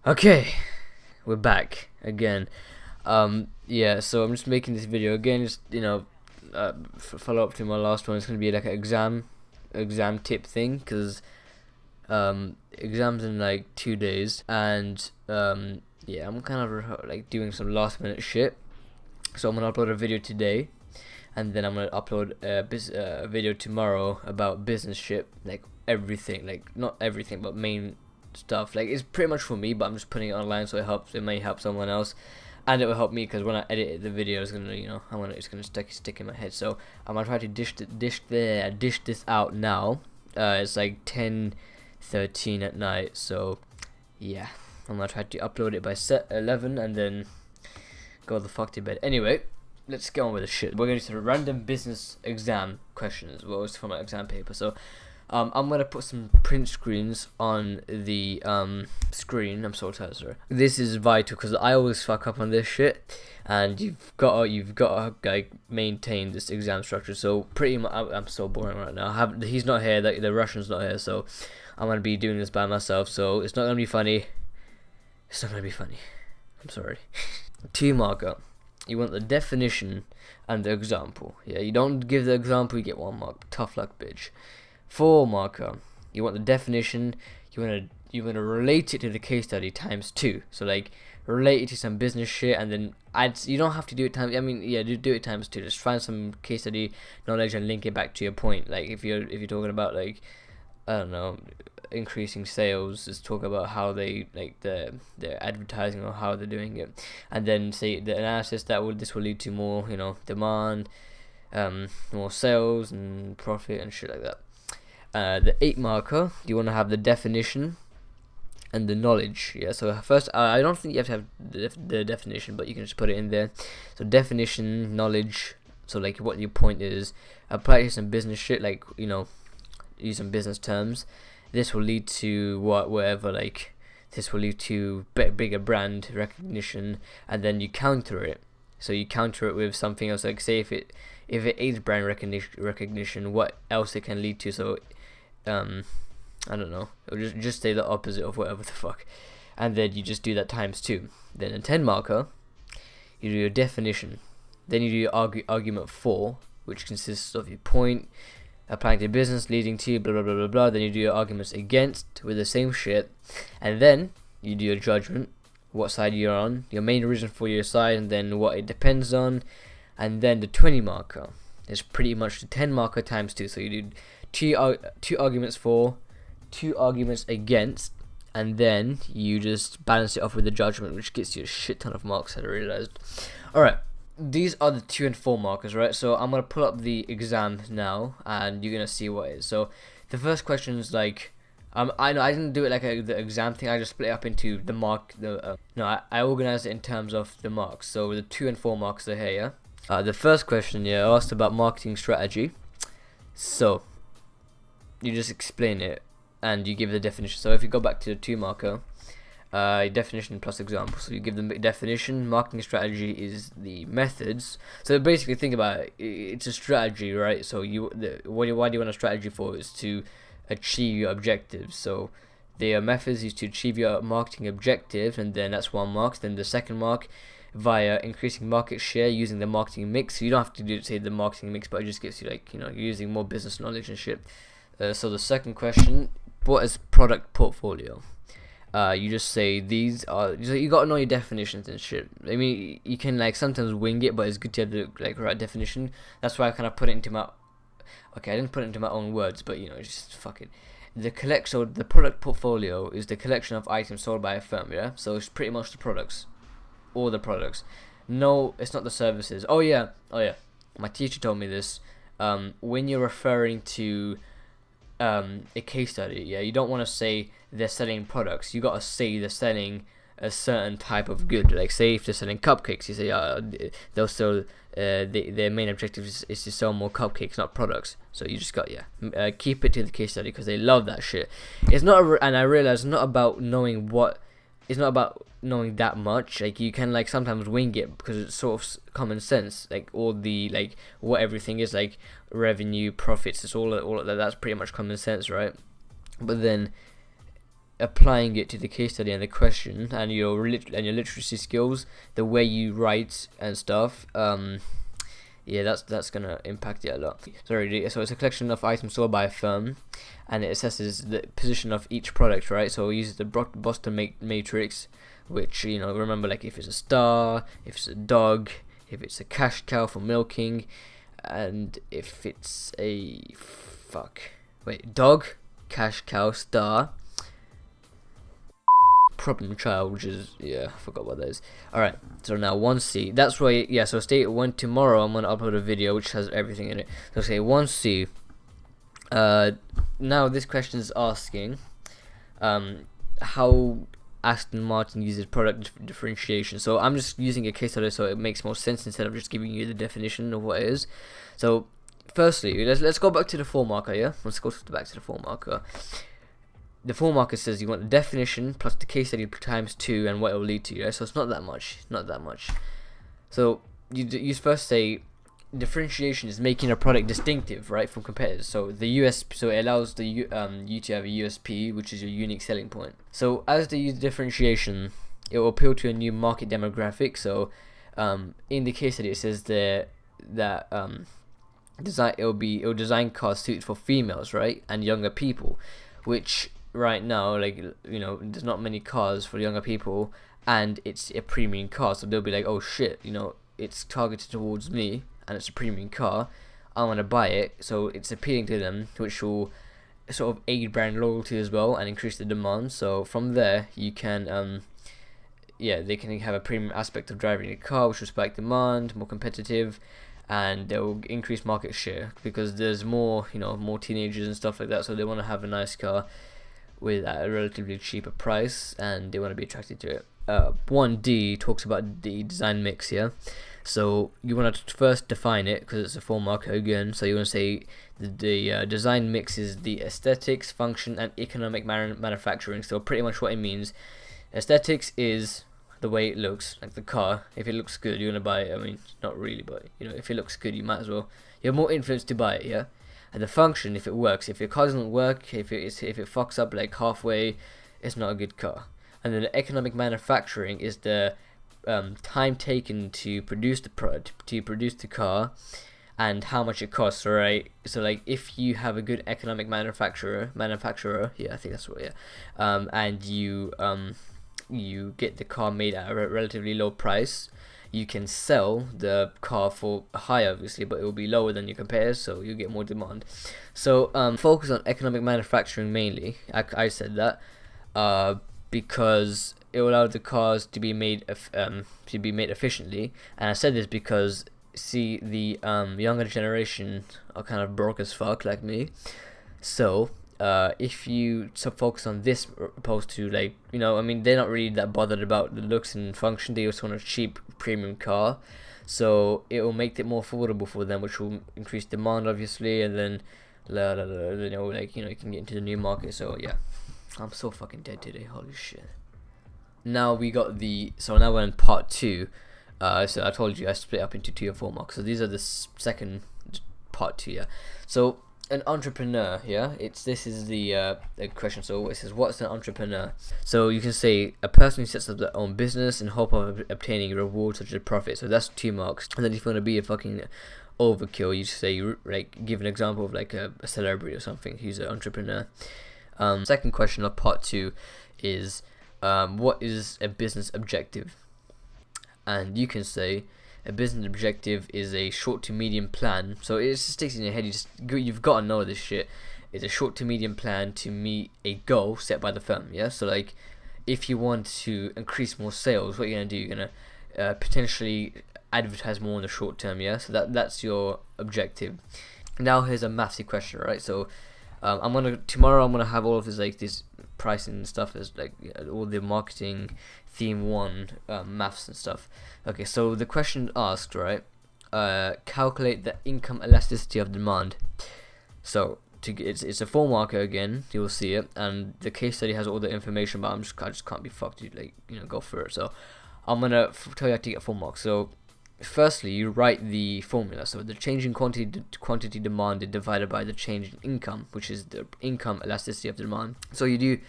Okay, we're back again. Yeah, so I'm just making this video again, just follow up to my last one. It's gonna be like an exam tip thing, cause exams in like 2 days, and yeah, I'm kind of like doing some last minute shit. So I'm gonna upload a video today, and then I'm gonna upload a video tomorrow about business shit, like everything, like not everything, but main stuff. Like, it's pretty much for me, but I'm just putting it online so it may help someone else, and it will help me because when I edit the video, it's gonna, it's gonna stick in my head. So I'm gonna try to dish this out now. It's like 10:13 at night, so yeah, I'm gonna try to upload it by 11 and then go the fuck to bed. Anyway, let's get on with the shit. We're gonna do some random business exam questions. Well, it's from my exam paper. So I'm gonna put some print screens on the screen. I'm so tired, sorry. This is vital because I always fuck up on this shit, and you've got to like maintain this exam structure. So pretty much, I'm so boring right now. He's not here. The Russian's not here, so I'm gonna be doing this by myself. So it's not gonna be funny. It's not gonna be funny. I'm sorry. 2 marker. You want the definition and the example. Yeah, you don't give the example, you get 1 mark. Tough luck, bitch. 4 marker. You want the definition. You wanna relate it to the case study times 2. So like relate it to some business shit, and then you don't have to do it times. I mean, yeah, do it times 2. Just find some case study knowledge and link it back to your point. Like if you're talking about, like, I don't know, increasing sales, just talk about how they, like, their advertising or how they're doing it, and then say the analysis this will lead to more, demand, more sales and profit and shit like that. The 8 marker, you want to have the definition and the knowledge. Yeah, so first, I don't think you have to have the definition, but you can just put it in there. So definition, knowledge, so like what your point is, apply it to some business shit, like, use some business terms. This will lead to whatever, like, this will lead to bigger brand recognition, and then you counter it. So you counter it with something else, like say if it aids brand recognition, what else it can lead to. So I don't know, it'll just say the opposite of whatever the fuck, and then you just do that times 2. Then a 10 marker, you do your definition, then you do your argument 4, which consists of your point, applying to business, leading to blah blah blah blah blah. Then you do your arguments against with the same shit, and then you do your judgment, what side you're on, your main reason for your side, and then what it depends on. And then the 20 marker is pretty much the 10 marker times 2. So you do two arguments for, 2 arguments against, and then you just balance it off with the judgment, which gets you a shit ton of marks, I realized. Alright, these are the 2 and 4 markers, right? So I'm gonna pull up the exam now, and you're gonna see what it is. So the first question is like, I know I didn't do it like the exam thing. I just split it up into the mark. I organized it in terms of the marks. So the 2 and 4 marks are here. Yeah. The first question, yeah, asked about marketing strategy. So you just explain it and you give the definition. So if you go back to the 2 marker, definition plus example. So you give them definition. Marketing strategy is the methods. So basically, think about it. It's a strategy, right? So why do you want a strategy for? Is to achieve your objectives. So their methods is to achieve your marketing objectives, and then that's 1 mark. Then the second mark, via increasing market share using the marketing mix. So you don't have to say the marketing mix, but it just gets you, like, using more business knowledge and shit. So the second question, what is product portfolio? You just say these are. You gotta know your definitions and shit. I mean, you can, like, sometimes wing it, but it's good to have the, like, right definition. That's why I kind of put it into my. Okay, I didn't put it into my own words, but just fuck it. So the product portfolio is the collection of items sold by a firm. Yeah, so it's pretty much the products, all the products. No, it's not the services. Oh yeah. My teacher told me this. When you're referring to a case study, yeah, you don't want to say they're selling products. You gotta say they're selling a certain type of good. Like, say if they're selling cupcakes, you say they'll sell. Their main objective is to sell more cupcakes, not products. So you just got keep it to the case study because they love that shit. It's not, and I realize it's not about knowing what. It's not about knowing that much. Like, you can, like, sometimes wing it because it's sort of common sense. Like, all the, like, what everything is, like revenue, profits. It's all of that. That's pretty much common sense, right? But then applying it to the case study and the question, and your literacy skills, the way you write and stuff, yeah, that's gonna impact it a lot. Sorry, so it's a collection of items sold by a firm, and it assesses the position of each product, right? So it uses the Boston matrix, which, you know, remember, like if it's a star, if it's a dog, if it's a cash cow for milking, and if it's a dog, cash cow, star, problem child, which is, yeah, I forgot what that is. Alright, so now 1C, that's why, yeah, so tomorrow I'm gonna upload a video which has everything in it. So say 1C, now this question is asking how Aston Martin uses product differentiation. So I'm just using a case study so it makes more sense instead of just giving you the definition of what it is. So firstly, let's go back to the 4 marker, yeah? Let's go back to the 4 marker. The 4 marker says you want the definition plus the case study times 2 and what it will lead to, right? So it's not that much, So you first say differentiation is making a product distinctive, right, from competitors. So so it allows you to have a USP, which is your unique selling point. So as they use differentiation, it will appeal to a new market demographic. So in the case study, it says that it will design cars suited for females, right, and younger people, which right now, like, you know, there's not many cars for younger people, and it's a premium car, so they'll be like, oh shit, you know, it's targeted towards me and it's a premium car, I want to buy it. So it's appealing to them, which will sort of aid brand loyalty as well and increase the demand. So from there you can they can have a premium aspect of driving a car, which will spike demand, more competitive, and they will increase market share because there's more teenagers and stuff like that, so they want to have a nice car with a relatively cheaper price and they want to be attracted to it. 1D talks about the design mix here. So you want to first define it because it's a 4 marker again. So you want to say the design mix is the aesthetics, function, and economic manufacturing. So pretty much what it means, aesthetics is the way it looks, like the car. If it looks good, you're gonna buy it. I mean, not really, but you know, if it looks good, you might as well. You have more influence to buy it, yeah. And the function, if it works. If your car doesn't work, if it fucks up like halfway, it's not a good car. And then the economic manufacturing is the time taken to produce the car, and how much it costs, right? So like if you have a good economic manufacturer, yeah, I think that's what, yeah, and you get the car made at a relatively low price, you can sell the car for higher, obviously, but it will be lower than your competitors, so you get more demand. So focus on economic manufacturing mainly. I said that because it will allow the cars to be made efficiently, and I said this because see, the younger generation are kind of broke as fuck like me. So if you focus on this opposed to, like, you know, I mean, they're not really that bothered about the looks and function, they just want a cheap premium car, so it will make it more affordable for them, which will increase demand obviously, and then you know, like, you know, you can get into the new market. So yeah, I'm so fucking dead today, holy shit. Now now we're in part 2. So I told you I split up into 2 or 4 marks, so these are the second part 2, yeah. So an entrepreneur, yeah, this is the question. So it says, what's an entrepreneur? So you can say a person who sets up their own business in hope of obtaining a reward such as profit. So that's 2 marks. And then if you want to be a fucking overkill, you say, like, give an example of like a celebrity or something who's an entrepreneur. Second question of part 2 is what is a business objective? And you can say a business objective is a short to medium plan. So it just sticks in your head. You've got to know this shit. It's a short to medium plan to meet a goal set by the firm. Yeah. So like, if you want to increase more sales, what you're gonna do? You're gonna potentially advertise more in the short term. Yeah. So that's your objective. Now here's a mathsy question, right? So tomorrow I'm gonna have all of this, like, this pricing and stuff, as like all the marketing theme 1 maths and stuff. Okay, so the question asked, right, calculate the income elasticity of demand. So it's a 4 marker again, you'll see it, and the case study has all the information, but I just can't be fucked to, like, you know, go for it. So I'm gonna tell you how to get 4 marks. So firstly, you write the formula. So the change in quantity demanded divided by the change in income, which is the income elasticity of demand. So you do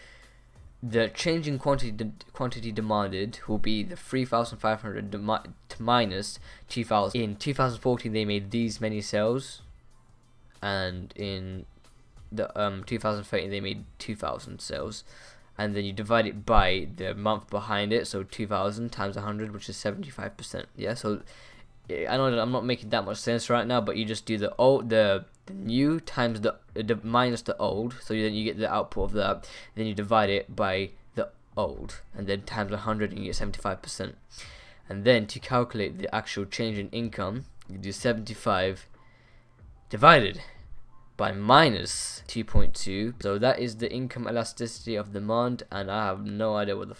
the change in quantity demanded will be the 3,500 minus 2,000. In 2014 they made these many sales, and in the 2013 they made 2,000 sales, and then you divide it by the month behind it, so 2,000 times 100, which is 75%. Yeah, so I know that I'm not making that much sense right now, but you just do the new times the minus the old, so then you get the output of that. Then you divide it by the old, and then times 100, and you get 75%. And then to calculate the actual change in income, you do 75 divided by minus 2.2. So that is the income elasticity of demand, and I have no idea what the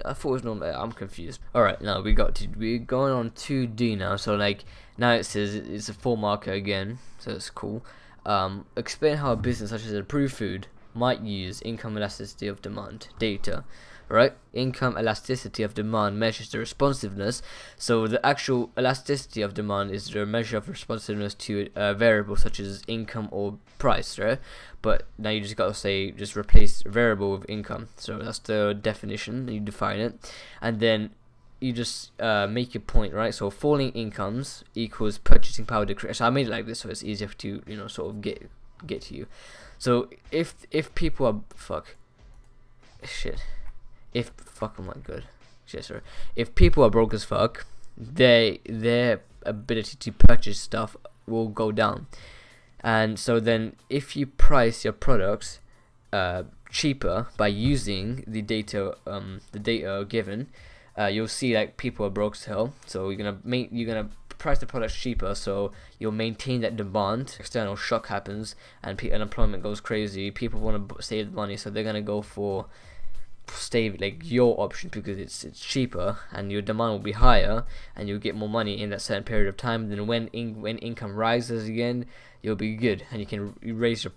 I thought it was normal. I'm confused. Alright, now we're going on 2D now. So like now it says it's a 4 marker again, so it's cool. Explain how a business such as Approved Food might use income elasticity of demand data. Right, income elasticity of demand measures the responsiveness. So the actual elasticity of demand is the measure of responsiveness to a variable such as income or price, right? But now you just gotta say, just replace variable with income. So that's the definition. You define it, and then you just make your point, right? So falling incomes equals purchasing power decrease. So I made it like this so it's easier to sort of get to you. So if people are if people are broke as fuck, their ability to purchase stuff will go down. And so then if you price your products cheaper by using the data given, you'll see like people are broke as hell. So you're gonna price the products cheaper, so you'll maintain that demand. External shock happens and unemployment goes crazy. People want to save money, so they're gonna go for your option because it's cheaper, and your demand will be higher, and you'll get more money in that certain period of time. Then when income rises again, you'll be good, and you can raise your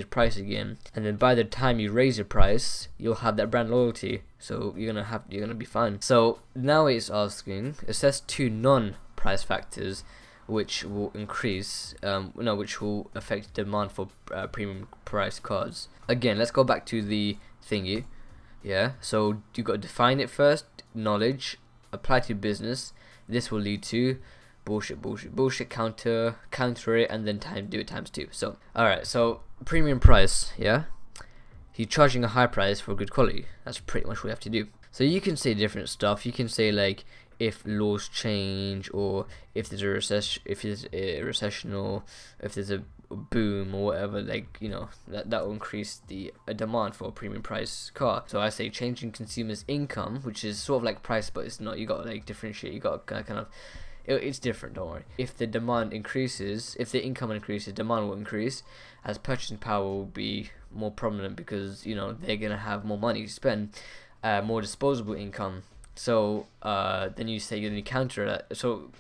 price again. And then by the time you raise your price, you'll have that brand loyalty, so you're gonna be fine. So now it's asking assess 2 non-price factors which will which will affect demand for premium price cards. Again, let's go back to the thingy. Yeah, so you got to define it first. Knowledge, apply to business. This will lead to bullshit, counter it, and then do it times 2. So alright, so premium price, yeah, you're charging a high price for good quality. That's pretty much what you have to do. So you can say different stuff. You can say like if laws change, or if there's a recession, or if there's a boom or whatever, like that will increase the demand for a premium price car. So I say changing consumers' income, which is sort of like price, but it's not. You got to like differentiate. You got to kind of it's different. Don't worry. If the demand increases, if the income increases, demand will increase, as purchasing power will be more prominent because they're gonna have more money to spend, more disposable income. So then you counter that. So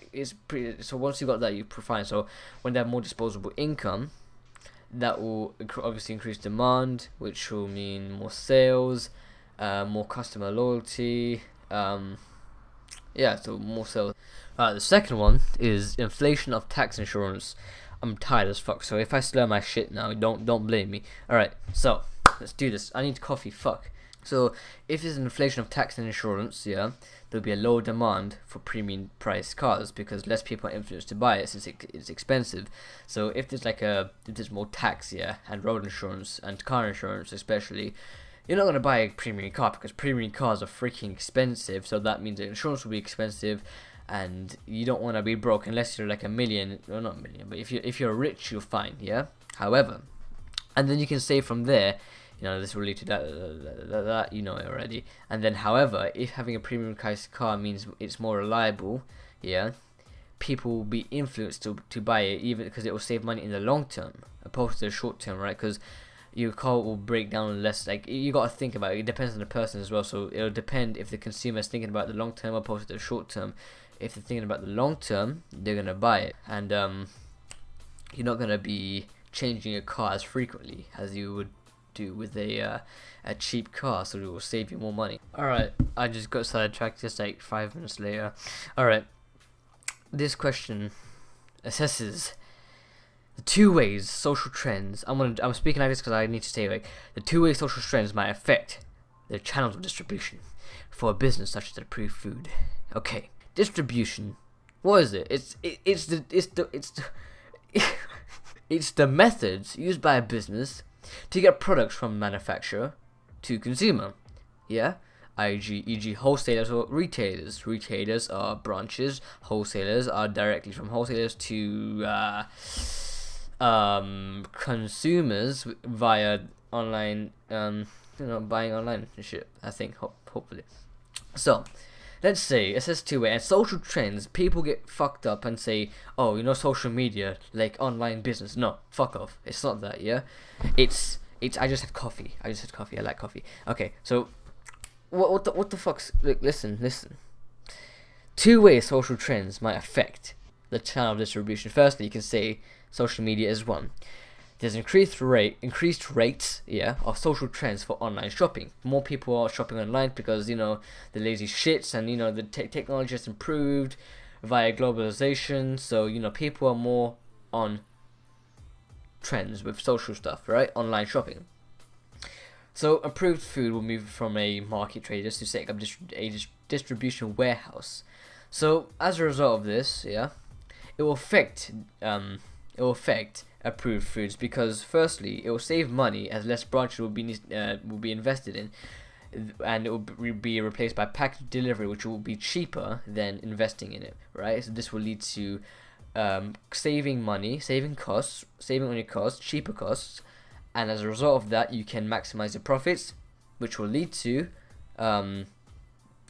so once you got that, you fine. So when they have more disposable income, that will obviously increase demand, which will mean more sales, more customer loyalty. So more sales. The second one is inflation of tax insurance. I'm tired as fuck, so if I slur my shit now, don't blame me. Alright, so let's do this. I need coffee, fuck. So if there's an inflation of tax and insurance, yeah, there'll be a lower demand for premium price cars because less people are influenced to buy it since it's expensive. So if there's more tax, yeah, and road insurance and car insurance especially, you're not gonna buy a premium car because premium cars are freaking expensive. So that means the insurance will be expensive, and you don't want to be broke unless you're like a million, or not a million, but if you're rich, you're fine, yeah. However, and then you can say from there, this will lead to that it already. And then, however, if having a premium price car means it's more reliable, yeah, people will be influenced to buy it, even because it will save money in the long term opposed to the short term, right? Because your car will break down less. Like, you got to think about it. It depends on the person as well. So it'll depend if the consumer is thinking about the long term opposed to the short term. If they're thinking about the long term, they're gonna buy it, and you're not gonna be changing your car as frequently as you would do with a cheap car, so it will save you more money. Alright, I just got sidetracked just like 5 minutes later. Alright, this question assesses The two ways social trends. I'm speaking like this because I need to say like the two ways social trends might affect the channels of distribution for a business such as approved food. Okay, distribution. What is it? It's the methods used by a business to get products from manufacturer to consumer. Yeah, e.g. wholesalers or retailers. Retailers are branches. Wholesalers are directly from wholesalers to consumers via online, buying online and shit. I think hopefully. So, let's say it says two way and social trends. People get fucked up and say, "Oh, social media like online business." No, fuck off. It's not that. Yeah, it's. I just had coffee. I like coffee. Okay, so what the fuck's? Look, listen. Two way social trends might affect the channel of distribution. Firstly, you can say social media is one. There's increased rates, of social trends for online shopping. More people are shopping online because the lazy shits and the technology has improved via globalization. So people are more on trends with social stuff, right? Online shopping. So approved food will move from a market traders to setting up a distribution warehouse. So as a result of this, it will affect approved foods because firstly it will save money as less branches will be invested in, and it will be replaced by package delivery, which will be cheaper than investing in it, right? So this will lead to saving money, saving on your costs, cheaper costs, and as a result of that you can maximize your profits, which will lead to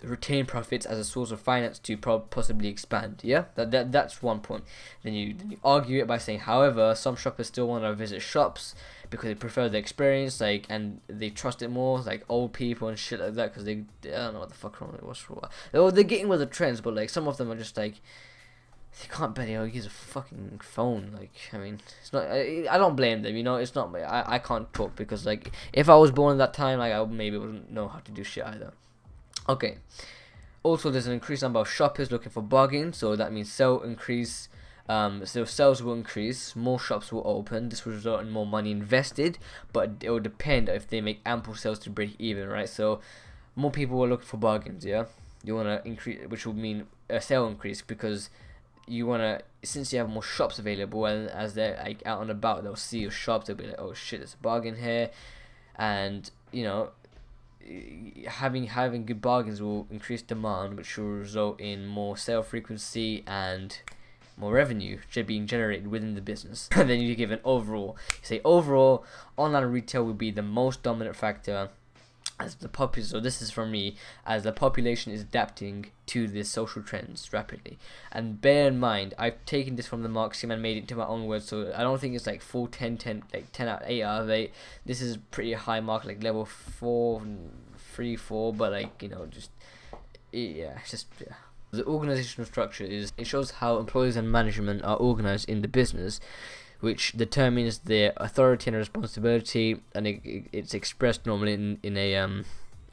retain profits as a source of finance to possibly expand. That's one point. Then you argue it by saying, however, some shoppers still want to visit shops because they prefer the experience, and they trust it more, like old people and shit like that, because they don't know what the fuck wrong it was for a while. They're getting with the trends, but like some of them are just like they can't barely use a fucking phone. Like, I mean, it's not. I don't blame them. It's not. I can't talk because like if I was born in that time, like I maybe wouldn't know how to do shit either. Okay. Also, there's an increased number of shoppers looking for bargains, so that means sales will increase, more shops will open. This will result in more money invested, but it will depend if they make ample sales to break even, right? So, more people will look for bargains. You want to increase, which will mean a sale increase because you want to, since you have more shops available, and as they're like out and about, they'll see your shops, they'll be like, oh shit, there's a bargain here, and having good bargains will increase demand, which will result in more sale frequency and more revenue being generated within the business. And then you give an overall. You say overall, online retail will be the most dominant factor as the population. So this is from me, as the population is adapting to these social trends rapidly. And bear in mind, I've taken this from the Marxium and made it into my own words. So I don't think it's like 4, 10, 10, like 10 out 8 out of 8. This is pretty high mark, like level 4, 3, 4. But like The organizational structure it shows how employees and management are organized in the business, which determines their authority and responsibility, and it's expressed normally in a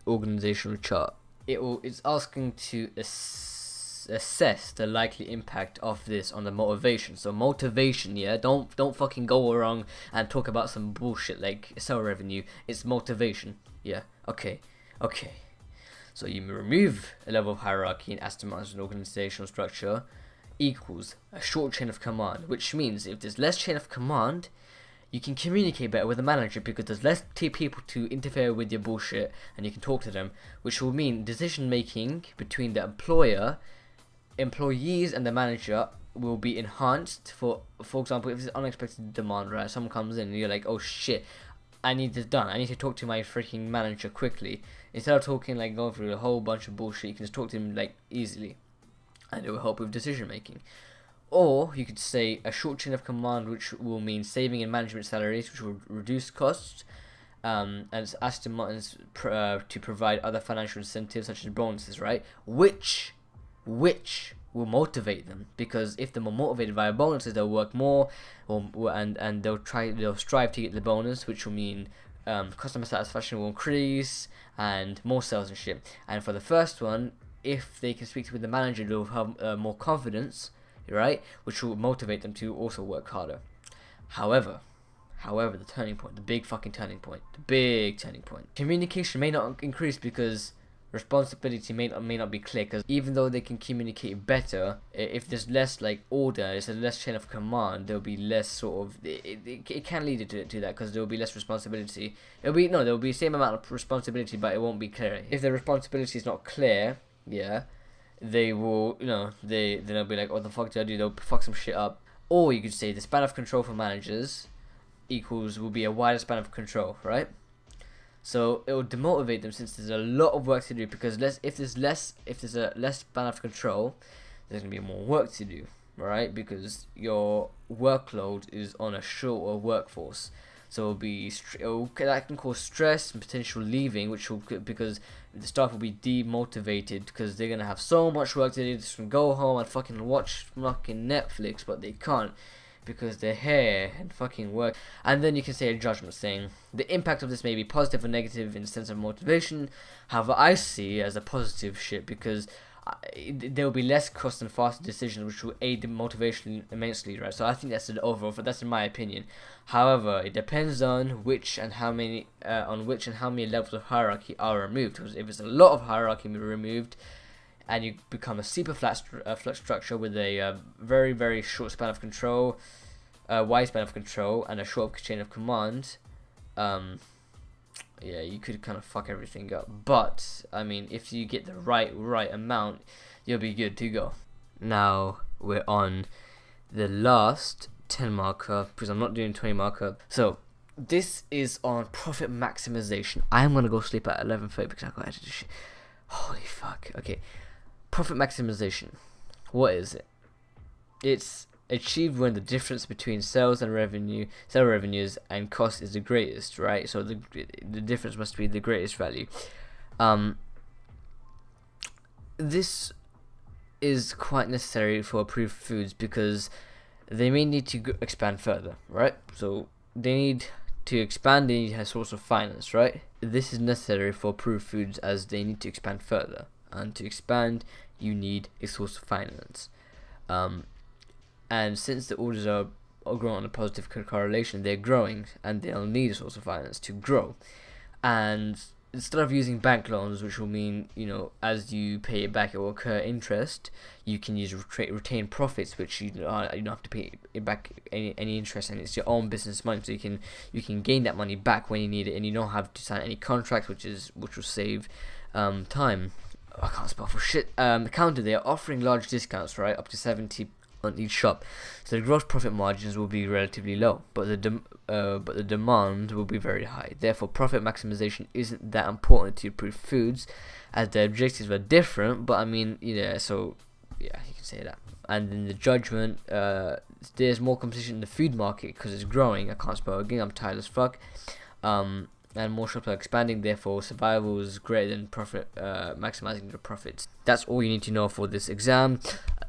organizational chart. It's asking to assess the likely impact of this on the motivation. So motivation, don't fucking go wrong and talk about some bullshit like sell revenue. It's motivation. Okay. So you remove a level of hierarchy and atomize an organizational structure equals a short chain of command, which means if there's less chain of command, you can communicate better with the manager because there's less people to interfere with your bullshit, and you can talk to them, which will mean decision making between the employees and the manager will be enhanced. For example, if there's unexpected demand, right? Someone comes in and you're like, oh shit, I need this done. I need to talk to my freaking manager quickly. Instead of going through a whole bunch of bullshit, you can just talk to him like easily, and it will help with decision making. Or you could say a short chain of command, which will mean saving in management salaries, which will reduce costs, and it's asked to provide other financial incentives such as bonuses, right? Which will motivate them, because if they're more motivated via bonuses, they'll work more, and they'll strive to get the bonus, which will mean customer satisfaction will increase and more sales and shit. And for the first one, if they can speak with the manager, they'll have more confidence, right? Which will motivate them to also work harder. However, the turning point, the big fucking turning point, the big turning point. Communication may not increase because responsibility may not be clear. Because even though they can communicate better, if there's less like order, there's a less chain of command, there'll be less sort of. It can lead to that because there'll be less responsibility. There'll be the same amount of responsibility, but it won't be clear. If the responsibility is not clear, yeah, they will, they'll be like, what the fuck did I do? They'll fuck some shit up. Or you could say the span of control for managers will be a wider span of control, right? So it will demotivate them since there's a lot of work to do. Because if there's a less span of control, there's gonna be more work to do, right? Because your workload is on a shorter workforce, so that can cause stress and potential leaving, because the staff will be demotivated because they're gonna have so much work to do. They just go home and fucking watch fucking Netflix, but they can't because they're here and fucking work. And then you can say a judgment saying the impact of this may be positive or negative in the sense of motivation. However, I see it as a positive shit because there will be less cost and faster decisions, which will aid the motivation immensely, right? So I think that's an overall, but that's in my opinion. However, it depends on which and how many levels of hierarchy are removed. Because if it's a lot of hierarchy removed, and you become a super flat structure with a very, very short span of control, wide span of control, and a short chain of command, yeah, you could kind of fuck everything up. But I mean, if you get the right amount, you'll be good to go. Now we're on the last 10 marker because I'm not doing 20 marker. So this is on profit maximization. I'm gonna go sleep at 11:30 because I got to do shit. Holy fuck. Okay. Profit maximization. What is it? It's achieved when the difference between sales revenues and cost is the greatest, right? So the difference must be the greatest value. This is quite necessary for approved foods because they may need to expand further, right? So they need to expand, they need a source of finance, right? This is necessary for approved foods as they need to expand further. And to expand, you need a source of finance. And since the orders are growing on a positive correlation, they're growing, and they'll need a source of finance to grow. And instead of using bank loans, which will mean, as you pay it back, it will incur interest, you can use retained profits, which you don't have to pay it back any interest, and it's your own business money, so you can gain that money back when you need it, and you don't have to sign any contracts, which will save time. I can't spell for shit. Counter, they are offering large discounts, right, up to 70 on each shop, so the gross profit margins will be relatively low, but the demand will be very high. Therefore, profit maximization isn't that important to approved foods, as the objectives are different. But I mean, so yeah, you can say that. And then the judgment, there's more competition in the food market because it's growing. I can't spell again. I'm tired as fuck. And more shops are expanding, therefore survival is greater than profit, maximizing your profits. That's all you need to know for this exam.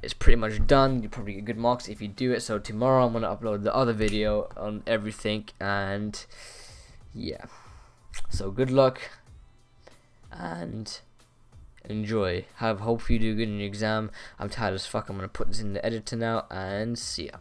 It's pretty much done. You probably get good marks if you do it. So tomorrow I'm gonna upload the other video on everything, and yeah. So good luck and enjoy. Hope you do good in your exam. I'm tired as fuck. I'm gonna put this in the editor now, and see ya.